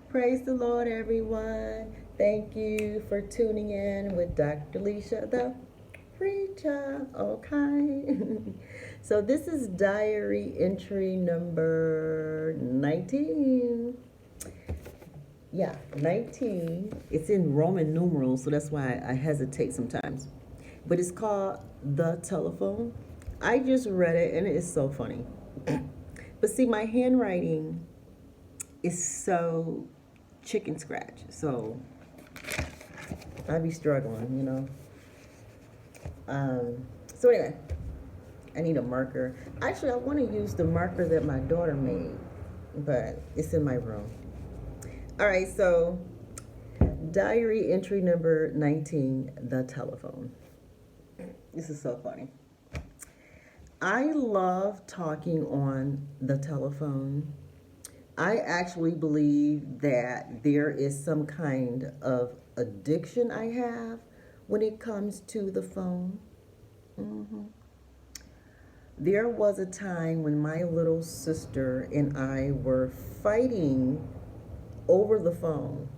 Praise the Lord, everyone. Thank you for tuning in with Dr. Lesia, the Preacha-OK. So this is diary entry number 19. Yeah, 19. It's in Roman numerals, so that's why I hesitate sometimes. But it's called The Telephone. I just read it and it is so funny. But see, my handwriting is so chicken scratch. So I be struggling. So anyway, I need a marker. Actually, I want to use the marker that my daughter made, but it's in my room. All right, so diary entry number 19, the telephone. This is so funny. I love talking on the telephone. I actually believe that there is some kind of addiction I have when it comes to the phone. Mm-hmm. There was a time when my little sister and I were fighting over the phone.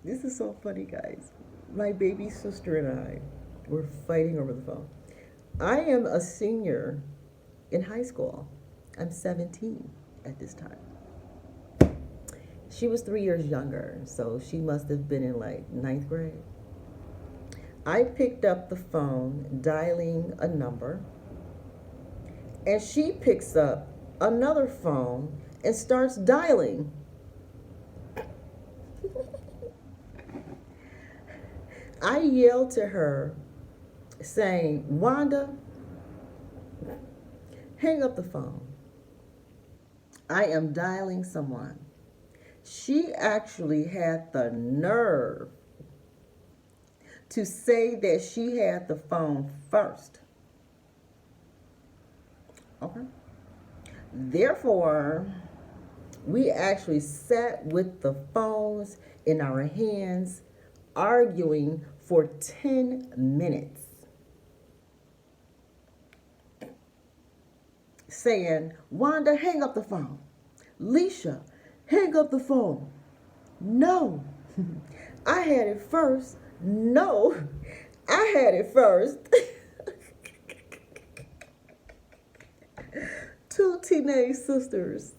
This is so funny, guys. My baby sister and I were fighting over the phone. I am a senior in high school. I'm 17 at this time. She was 3 years younger, so she must have been in like ninth grade. I picked up the phone, dialing a number, and she picks up another phone and starts dialing. I yelled to her, saying, "Wanda, hang up the phone. I am dialing someone." She actually had the nerve to say that she had the phone first. Okay. Therefore, we actually sat with the phones in our hands, arguing for 10 minutes. Saying, "Wanda, hang up the phone. Lesia, hang up the phone. No, I had it first. No, I had it first." Two teenage sisters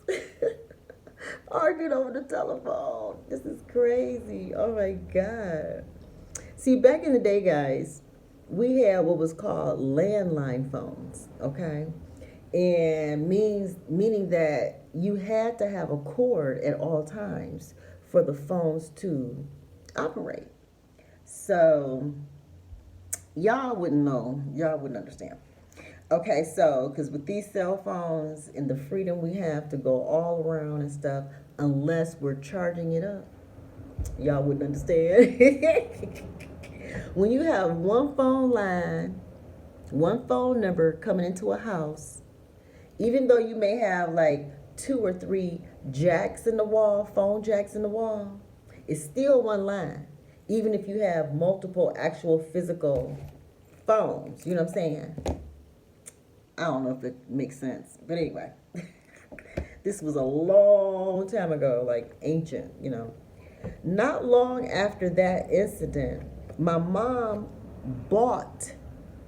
arguing over the telephone. This is crazy. Oh my God. See, back in the day, guys, we had what was called landline phones, okay? And meaning that you had to have a cord at all times for the phones to operate. So y'all wouldn't know, y'all wouldn't understand. Okay, so because with these cell phones and the freedom we have to go all around and stuff, unless we're charging it up, y'all wouldn't understand. When you have one phone line, one phone number coming into a house, even though you may have like 2 or 3 jacks in the wall, phone jacks in the wall, it's still one line. Even if you have multiple actual physical phones, you know what I'm saying? I don't know if it makes sense, but anyway, this was a long time ago, like ancient. Not long after that incident, my mom bought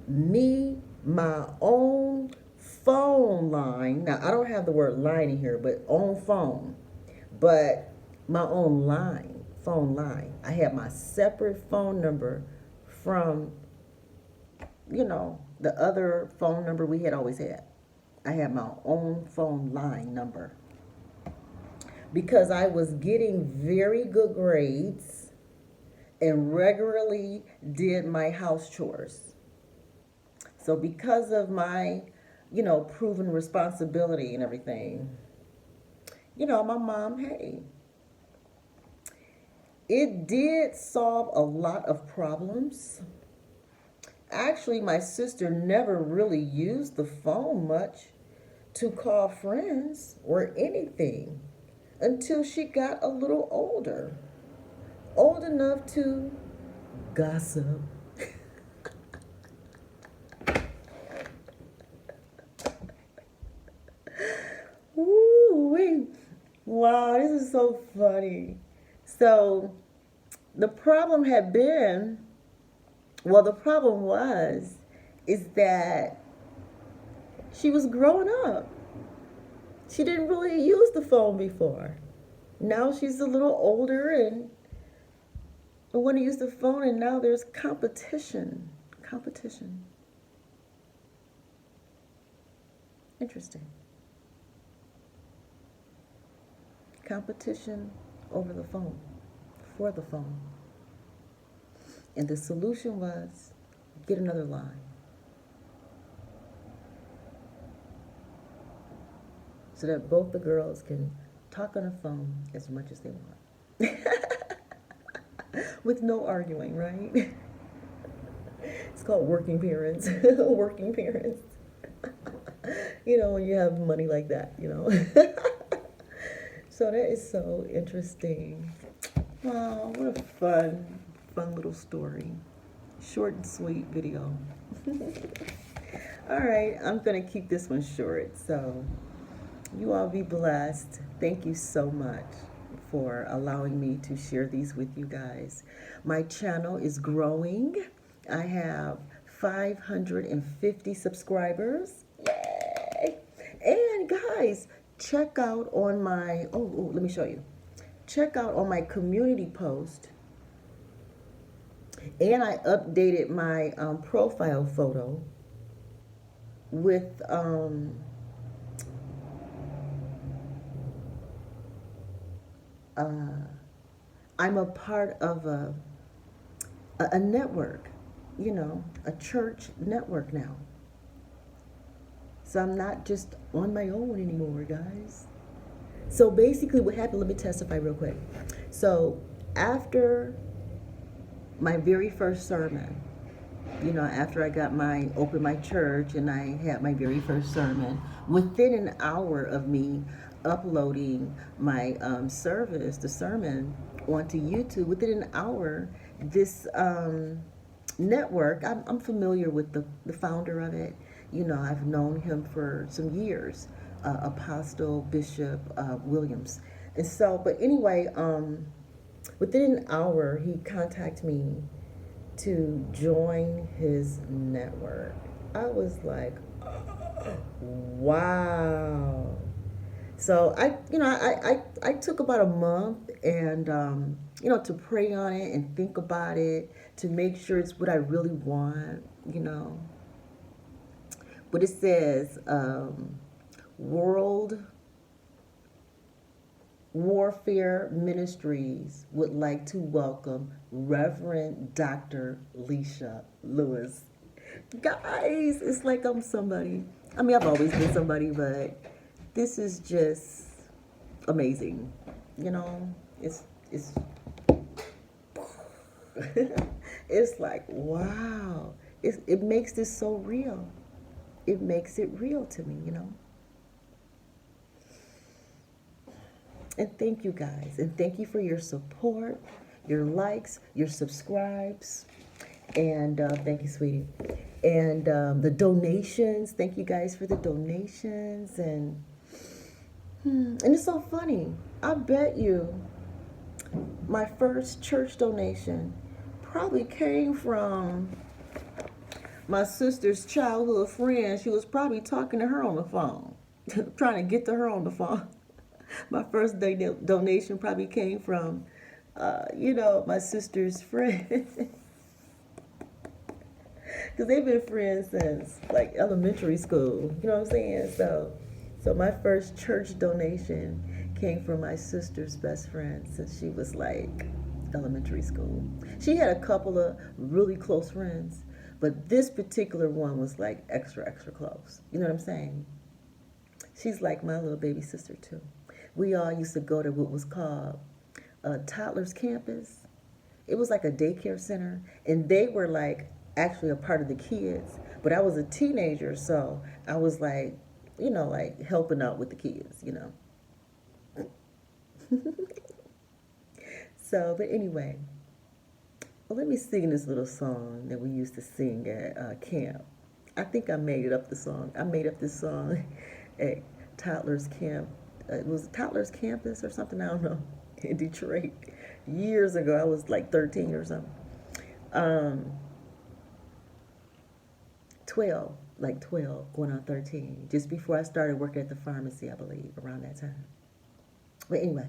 me my own phone line. Now, I don't have the word line in here, but own phone. But my own line, phone line. I had my separate phone number from, the other phone number we had always had. I had my own phone line number. Because I was getting very good grades and regularly did my house chores. So because of my, proven responsibility and everything, my mom, hey, it did solve a lot of problems. Actually, my sister never really used the phone much to call friends or anything until she got a little older. Old enough to gossip. Ooh, Wow, this is so funny. So the problem had been, well, the problem was, is that she was growing up. She didn't really use the phone before. Now she's a little older and want to use the phone, and now there's competition. Competition. Interesting. Competition over the phone, for the phone. And the solution was get another line. So that both the girls can talk on the phone as much as they want. With no arguing, right? It's called working parents. Working parents. You know, when you have money like that, you know. So that is so interesting. Wow, what a fun little story. Short and sweet video. All right, I'm going to keep this one short. So you all be blessed. Thank you so much for allowing me to share these with you guys. My channel is growing. I have 550 subscribers. Yay! And guys, check out on my, let me show you. Check out on my community post. And I updated my profile photo with I'm a part of a network, you know, a church network now. So I'm not just on my own anymore, guys. So basically what happened, let me testify real quick. So after my very first sermon, you know, after I opened my church and I had my very first sermon, within an hour of me uploading my service, the sermon, onto YouTube, within an hour, this network, I'm familiar with the founder of it. You know, I've known him for some years, Apostle Bishop Williams. And so, but anyway, within an hour, he contacted me to join his network. I was like, wow. So I took about a month and, to pray on it and think about it, to make sure it's what I really want, you know. But it says, World Warfare Ministries would like to welcome Reverend Dr. Lesia Lewis. Guys, it's like I'm somebody. I mean, I've always been somebody, but this is just amazing. You know, it's it's like, wow. It makes this so real. It makes it real to me, you know. And thank you guys. And thank you for your support, your likes, your subscribes. And thank you, sweetie. And the donations. Thank you guys for the donations. And it's so funny. I bet you my first church donation probably came from my sister's childhood friend. She was probably talking to her on the phone, trying to get to her on the phone. My first donation probably came from, my sister's friend. Because they've been friends since, like, elementary school. You know what I'm saying? So my first church donation came from my sister's best friend since she was, like, elementary school. She had a couple of really close friends, but this particular one was, like, extra, extra close. You know what I'm saying? She's like my little baby sister, too. We all used to go to what was called Toddler's Campus. It was like a daycare center, and they were like actually a part of the kids. But I was a teenager, so I was like, like helping out with the kids, you know. So, but anyway, well, let me sing this little song that we used to sing at camp. I think I made up the song. I made up this song at Toddler's Camp it was Toddler's Campus or something, I don't know, in Detroit years ago. I was like 13 or something. 12, like 12, going on 13, just before I started working at the pharmacy, I believe, around that time. But anyway,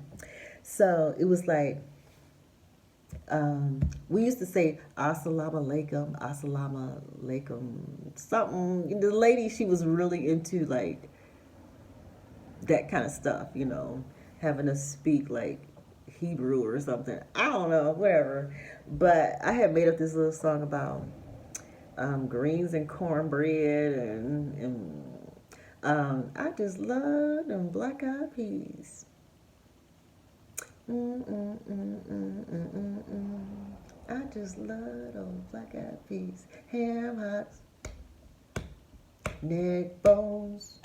so it was like, we used to say assalamu alaikum, something. The lady, she was really into like that kind of stuff, you know, having us speak like Hebrew or something. I don't know, whatever. But I had made up this little song about greens and cornbread, and I just love them black-eyed peas. I just love those black-eyed peas. Ham hocks, neck bones,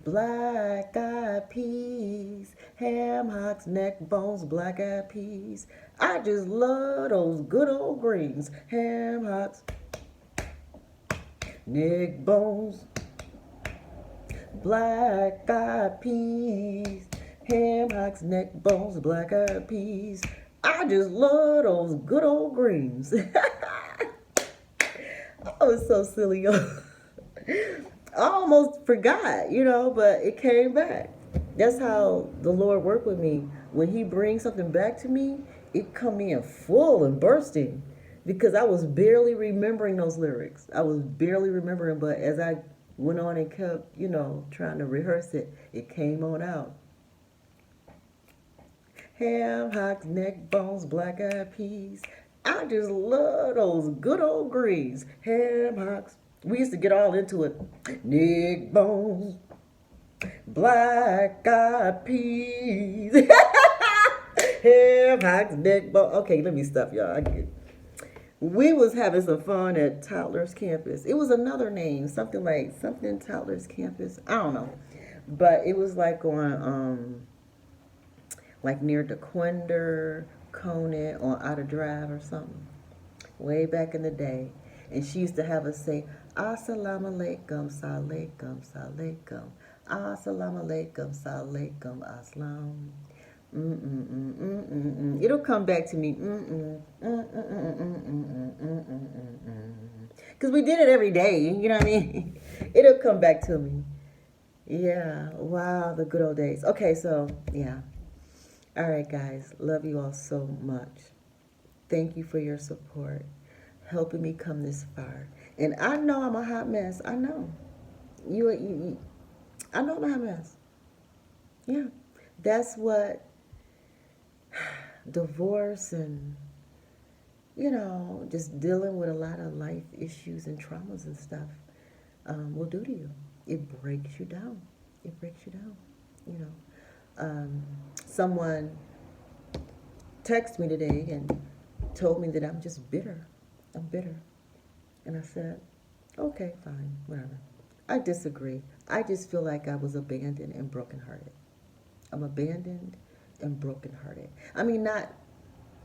black-eyed peas. Ham hocks, neck bones, black-eyed peas. I just love those good old greens. Ham hocks, neck bones, black-eyed peas. Ham hocks, neck bones, black-eyed peas. I just love those good old greens. I was so silly. I almost forgot, you know, but it came back. That's how the Lord worked with me. When he brings something back to me, it come in full and bursting, because I was barely remembering those lyrics. I was barely remembering, but as I went on and kept, you know, trying to rehearse it, it came on out. Ham hocks, neck bones, black-eyed peas. I just love those good old greens. Ham hocks. We used to get all into it. Neck bones, black-eyed peas. Ham hocks, neck bones. Okay, let me stop, y'all. I get it. We was having some fun at Toddler's Campus. It was another name, something Toddler's Campus. I don't know, but it was like on like near DeQuinder, Conant, on Outer Drive or something, way back in the day. And she used to have us say, Assalamu alaikum, salaikum, salaikum. Assalamu alaikum, salaikum, assalam. It'll come back to me. Because we did it every day, you know what I mean? It'll come back to me. Yeah, wow, the good old days. Okay, so, yeah. All right, guys, love you all so much. Thank you for your support, helping me come this far. And I know I'm a hot mess. I know. I know I'm a hot mess. Yeah, that's what divorce and, you know, just dealing with a lot of life issues and traumas and stuff will do to you. It breaks you down. It breaks you down, you know. Someone texted me today and told me that I'm just bitter. I'm bitter. And I said, okay, fine, whatever. I disagree. I just feel like I was abandoned and brokenhearted. I'm abandoned and brokenhearted. I mean, not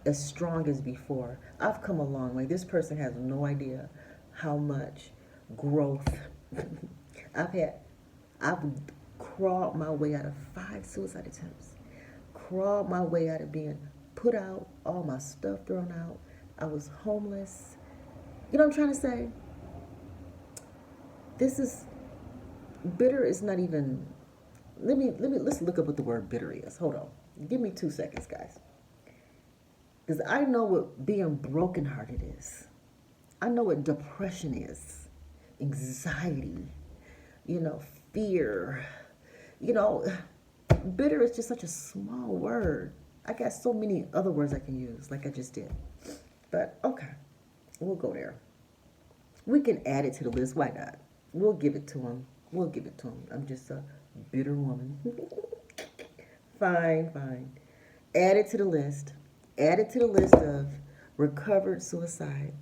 as strong as before. I've come a long way. This person has no idea how much growth I've crawled my way out of 5 suicide attempts. Crawled my way out of being put out, all my stuff thrown out. I was homeless. You know what I'm trying to say? Bitter is not even, let's look up what the word bitter is. Hold on. Give me 2 seconds, guys. Because I know what being brokenhearted is. I know what depression is. Anxiety. You know, fear. You know, bitter is just such a small word. I got so many other words I can use, like I just did. But, okay, we'll go there. We can add it to the list. Why not? We'll give it to him. We'll give it to him. I'm just a bitter woman. Fine. Add it to the list. Add it to the list of recovered suicide,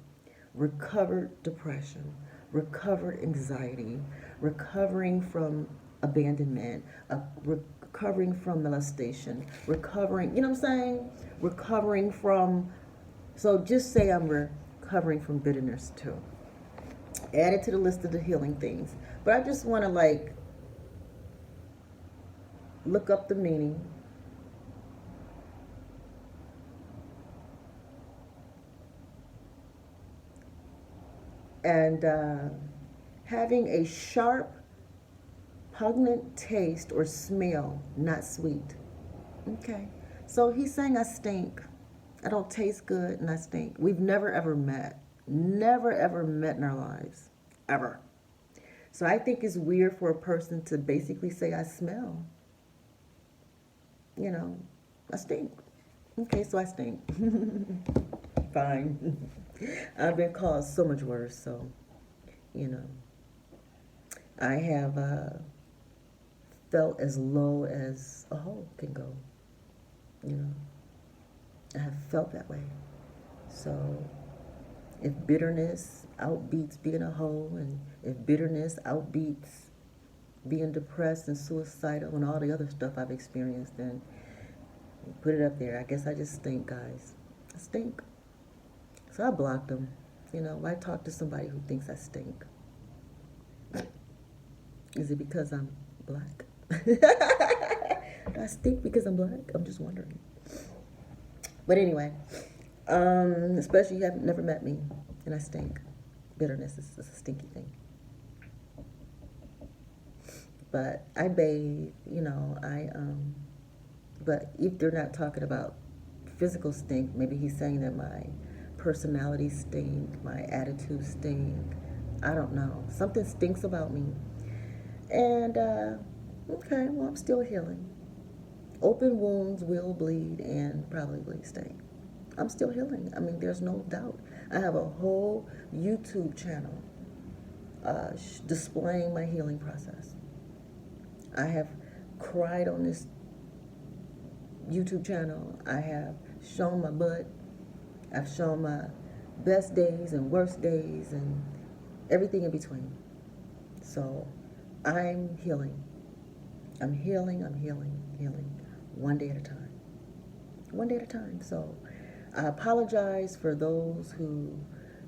recovered depression, recovered anxiety, recovering from abandonment, recovering from molestation, recovering, you know what I'm saying? Recovering from, so just say I'm recovering from bitterness too. Add it to the list of the healing things. But I just want to look up the meaning. And having a sharp, pungent taste or smell, not sweet. Okay. So he's saying I stink. I don't taste good and I stink. We've never ever met. Never ever met in our lives. Ever. So I think it's weird for a person to basically say I smell. You know, I stink. Okay, so I stink. Fine. I've been called so much worse, so, you know. I have felt as low as a hole can go. You know, I have felt that way. So if bitterness outbeats being a hoe, and if bitterness outbeats being depressed and suicidal and all the other stuff I've experienced, then put it up there. I guess I just stink, guys. I stink. So I blocked them. You know, why talk to somebody who thinks I stink? Is it because I'm black? Do I stink because I'm black? I'm just wondering. But anyway, especially you have never met me, and I stink. Bitterness is a stinky thing. But I bathe, you know, but if they're not talking about physical stink, maybe he's saying that my personality stink, my attitude stink. I don't know. Something stinks about me. And, okay, well, I'm still healing. Open wounds will bleed and probably stink. I'm still healing. I mean, there's no doubt. I have a whole YouTube channel displaying my healing process. I have cried on this YouTube channel. I have shown my butt. I've shown my best days and worst days and everything in between. So I'm healing. I'm healing, healing. One day at a time. One day at a time. So I apologize for those who,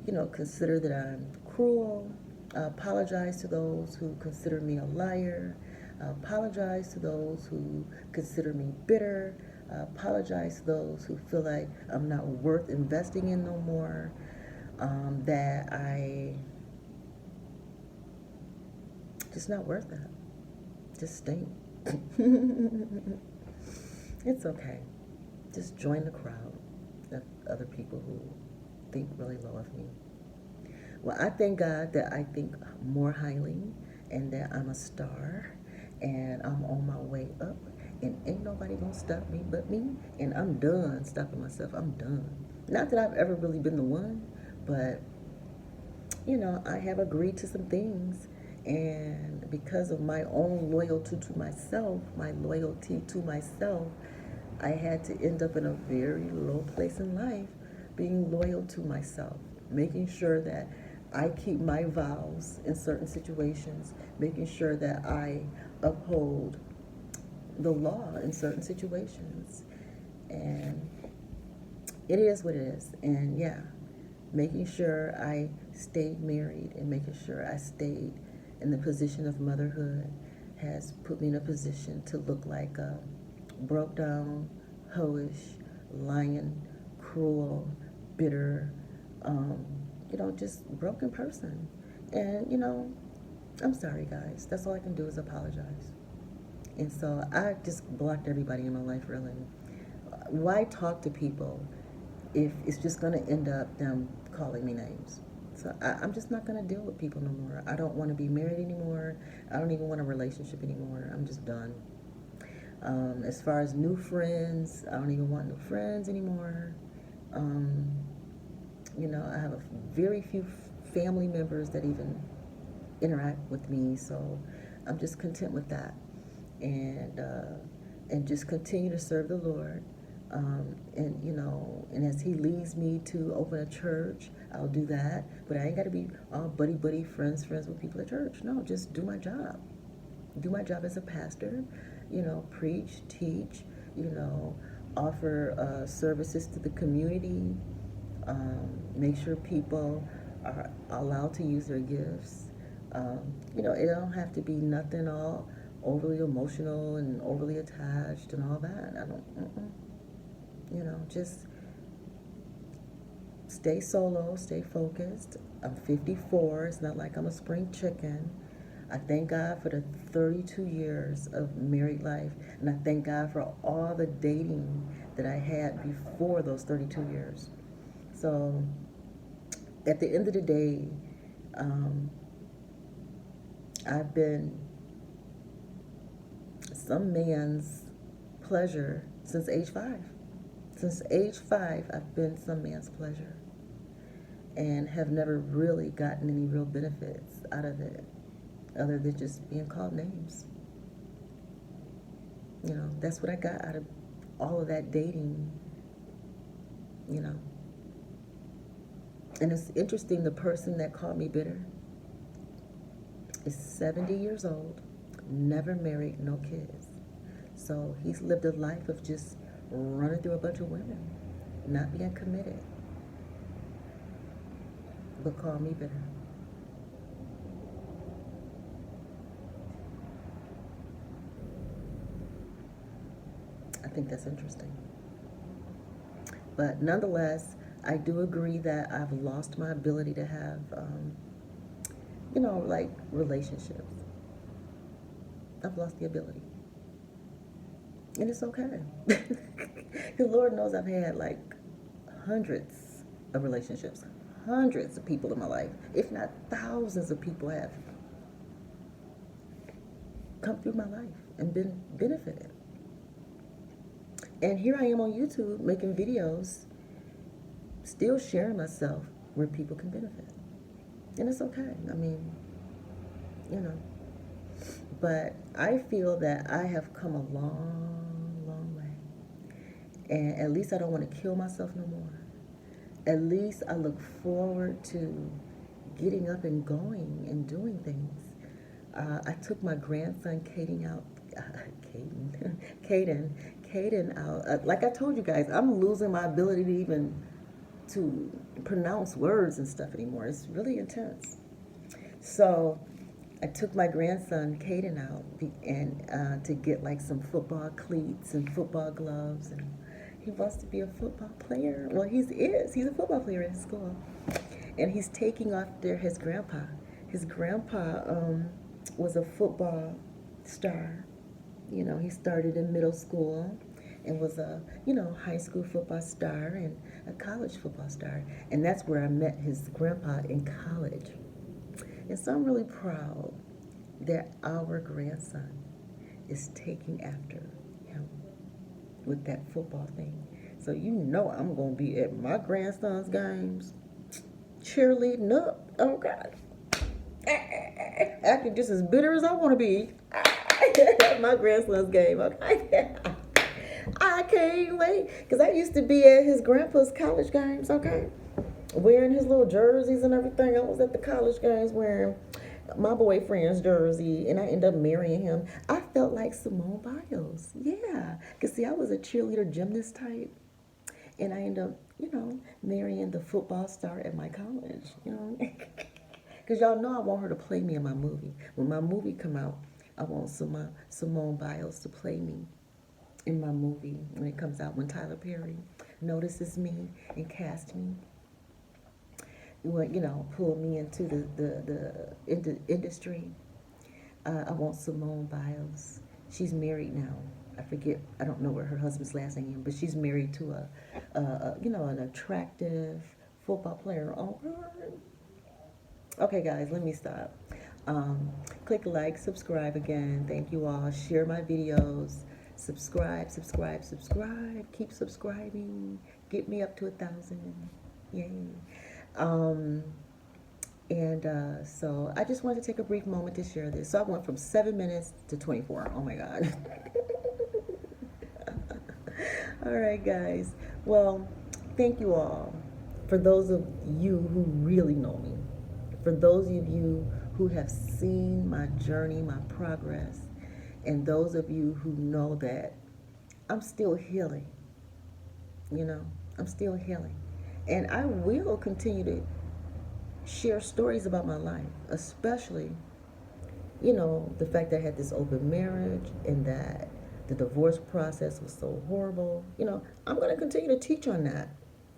you know, consider that I'm cruel. I apologize to those who consider me a liar. I apologize to those who consider me bitter. I apologize to those who feel like I'm not worth investing in no more. That I just not worth that. Just stink. It's okay. Just join the crowd of other people who think really low of me. Well, I thank God that I think more highly and that I'm a star and I'm on my way up and ain't nobody gonna stop me but me, and I'm done stopping myself. I'm done. Not that I've ever really been the one, but you know, I have agreed to some things, and because of my own loyalty to myself, I had to end up in a very low place in life, being loyal to myself, making sure that I keep my vows in certain situations, making sure that I uphold the law in certain situations. And it is what it is. And yeah, making sure I stayed married and making sure I stayed in the position of motherhood has put me in a position to look like a broke down, hoish, lying, cruel, bitter, you know, just broken person. And, you know, I'm sorry, guys. That's all I can do is apologize. And so I just blocked everybody in my life, really. Why talk to people if it's just going to end up them calling me names? So I'm just not going to deal with people no more. I don't want to be married anymore. I don't even want a relationship anymore. I'm just done. As far as new friends, I don't even want new friends anymore. You know, I have a very few family members that even interact with me, so I'm just content with that, and just continue to serve the Lord, and you know, and as He leads me to open a church, I'll do that. But I ain't got to be all buddy friends with people at church. No, just do my job. Do my job as a pastor. You know, preach, teach. You know, offer services to the community. Make sure people are allowed to use their gifts. You know, it don't have to be nothing all overly emotional and overly attached and all that. I don't, just stay solo, stay focused. I'm 54. It's not like I'm a spring chicken. I thank God for the 32 years of married life, and I thank God for all the dating that I had before those 32 years. So, at the end of the day, I've been some man's pleasure since age 5. Since age 5, I've been some man's pleasure and have never really gotten any real benefits out of it other than just being called names. That's what I got out of all of that dating, And it's interesting, the person that called me bitter is 70 years old, never married, no kids. So he's lived a life of just running through a bunch of women, not being committed, but called me bitter. I think that's interesting. But nonetheless, I do agree that I've lost my ability to have, like relationships. I've lost the ability. And it's okay. Because Lord knows I've had like hundreds of relationships, hundreds of people in my life, if not thousands of people have come through my life and been benefited. And here I am on YouTube making videos, still sharing myself where people can benefit. And it's okay. But I feel that I have come a long, long way. And at least I don't want to kill myself no more. At least I look forward to getting up and going and doing things. I took my grandson Caden out. Caden out. Like I told you guys, I'm losing my ability to even to pronounce words and stuff anymore. It's really intense. So I took my grandson Caden out and to get like some football cleats and football gloves, and he wants to be a football player. Well, he's a football player at school, and he's taking after his grandpa. His grandpa was a football star. He started in middle school and was a high school football star and a college football star, and that's where I met his grandpa in college. And so I'm really proud that our grandson is taking after him with that football thing. So I'm going to be at my grandson's games, cheerleading up. Oh, God. Acting just as bitter as I want to be at my grandson's game. Okay. I can't wait. Because I used to be at his grandpa's college games, okay? Wearing his little jerseys and everything. I was at the college games wearing my boyfriend's jersey, and I ended up marrying him. I felt like Simone Biles. Yeah. Because, see, I was a cheerleader gymnast type, and I ended up, marrying the football star at my college, Because y'all know I want her to play me in my movie. When my movie come out, I want Simone Biles to play me in my movie when it comes out, when Tyler Perry notices me and casts me. Pull me into the industry. I want Simone Biles. She's married now. I don't know what her husband's last name is, but she's married to an attractive football player. Oh, okay, guys, let me stop. Click like, subscribe again. Thank you all. Share my videos. Subscribe. Keep subscribing. Get me up to 1,000. Yay. So I just wanted to take a brief moment to share this. So I went from 7 minutes to 24. Oh my God. All right, guys. Well, thank you all. For those of you who really know me, for those of you who have seen my journey, my progress, and those of you who know that I'm still healing. I'm still healing. And I will continue to share stories about my life, especially you know, the fact that I had this open marriage and that the divorce process was so horrible, you know, I'm going to continue to teach on that.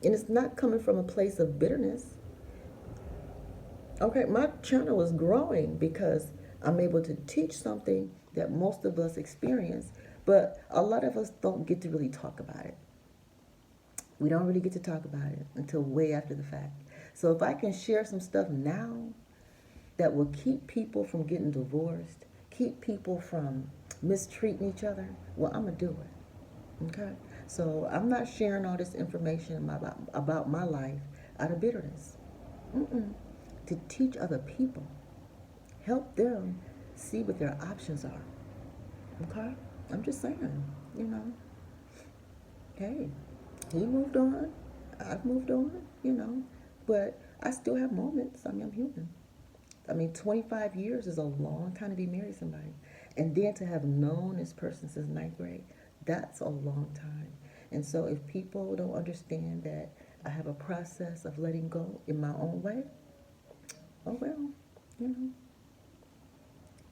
And it's not coming from a place of bitterness. Okay, my channel is growing because I'm able to teach something that most of us experience, but a lot of us don't get to really talk about it. We don't really get to talk about it until way after the fact. So if I can share some stuff now that will keep people from getting divorced, keep people from mistreating each other, well, I'm going to do it. Okay? So I'm not sharing all this information about my life out of bitterness. Mm-mm. To teach other people, help them see what their options are. Okay? I'm just saying, you know. Hey, he moved on. I've moved on, you know. But I still have moments. I mean, I'm human. I mean, 25 years is a long time to be married to somebody. And then to have known this person since ninth grade, that's a long time. And so if people don't understand that I have a process of letting go in my own way, oh well, you know.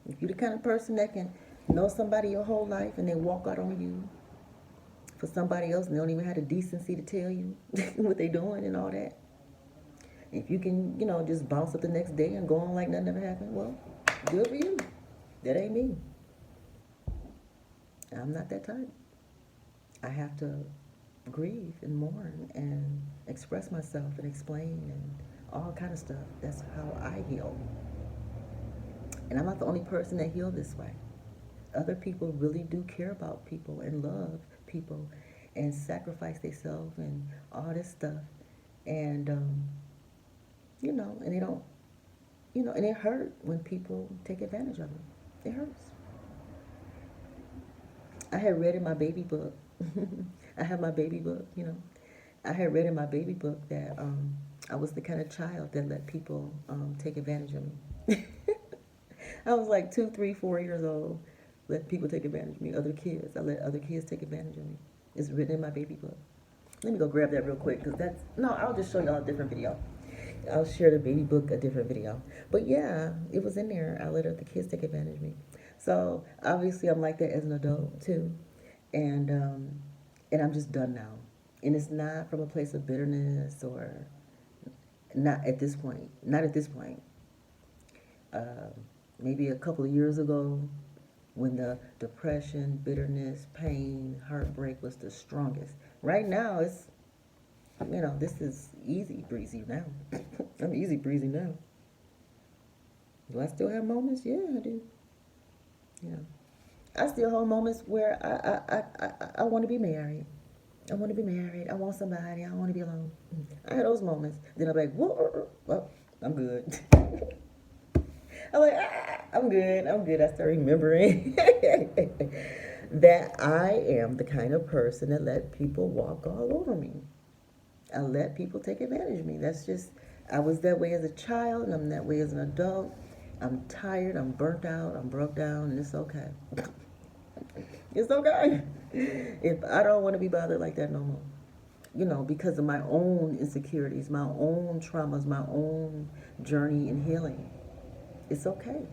If you're the kind of person that can know somebody your whole life and they walk out on you for somebody else and they don't even have the decency to tell you what they're doing and all that. If you can, you know, just bounce up the next day and go on like nothing ever happened, well, good for you. That ain't me. I'm not that type. I have to grieve and mourn and express myself and explain and all kind of stuff. That's how I heal. And I'm not the only person that heals this way. Other people really do care about people and love people and sacrifice themselves and all this stuff. And, you know, and they don't, you know, and it hurts when people take advantage of them. It hurts. I had read in my baby book, I have my baby book, you know. I had read in my baby book that I was the kind of child that let people take advantage of me. I was like 2, 3, 4 years old. Let people take advantage of me. Other kids. I let other kids take advantage of me. It's written in my baby book. Let me go grab that real quick because that's... No, I'll just show y'all a different video. I'll share the baby book, a different video. But yeah, it was in there. I let the kids take advantage of me. So obviously I'm like that as an adult too. And I'm just done now. And it's not from a place of bitterness or... Not at this point. Not at this point. Maybe a couple of years ago, when the depression, bitterness, pain, heartbreak was the strongest. Right now, it's, you know, this is easy breezy now. I'm easy breezy now. Do I still have moments? Yeah, I do. You know, I still have moments where I want to be married. I want to be married. I want somebody. I don't want to be alone. I had those moments. Then I'm like, whoa, well, I'm good. I'm like, I'm good. I start remembering that I am the kind of person that let people walk all over me. I let people take advantage of me. That's just, I was that way as a child, and I'm that way as an adult. I'm tired, I'm burnt out, I'm broke down, and it's okay. It's okay. If I don't want to be bothered like that no more. You know, because of my own insecurities, my own traumas, my own journey in healing. It's okay.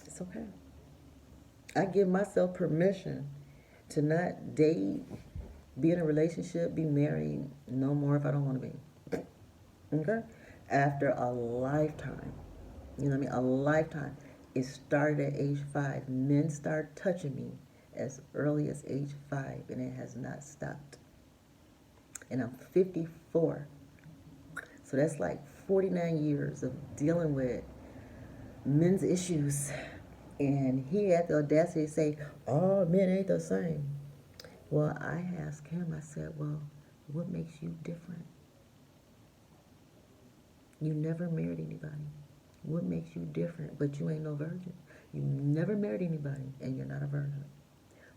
It's okay. I give myself permission to not date, be in a relationship, be married no more if I don't want to be. Okay? After a lifetime. You know what I mean? A lifetime. It started at age 5. Men start touching me as early as age 5, and it has not stopped. And I'm 54. So that's like 49 years of dealing with men's issues. And he had the audacity to say, all men ain't the same. Well, I asked him, I said, well, what makes you different? You never married anybody. What makes you different? But you ain't no virgin. You never married anybody, and you're not a virgin.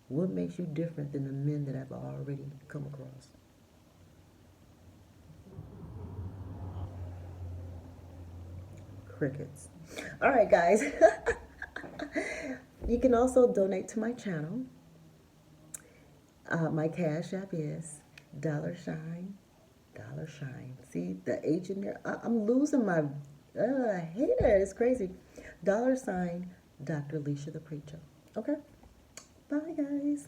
What makes you different than the men that I've already come across? Crickets. All right, guys. You can also donate to my channel. My Cash App is $. See the H in there? I'm losing my... I hate it. It's crazy. $, Dr. Lesia the Preacha. Okay? Bye, guys.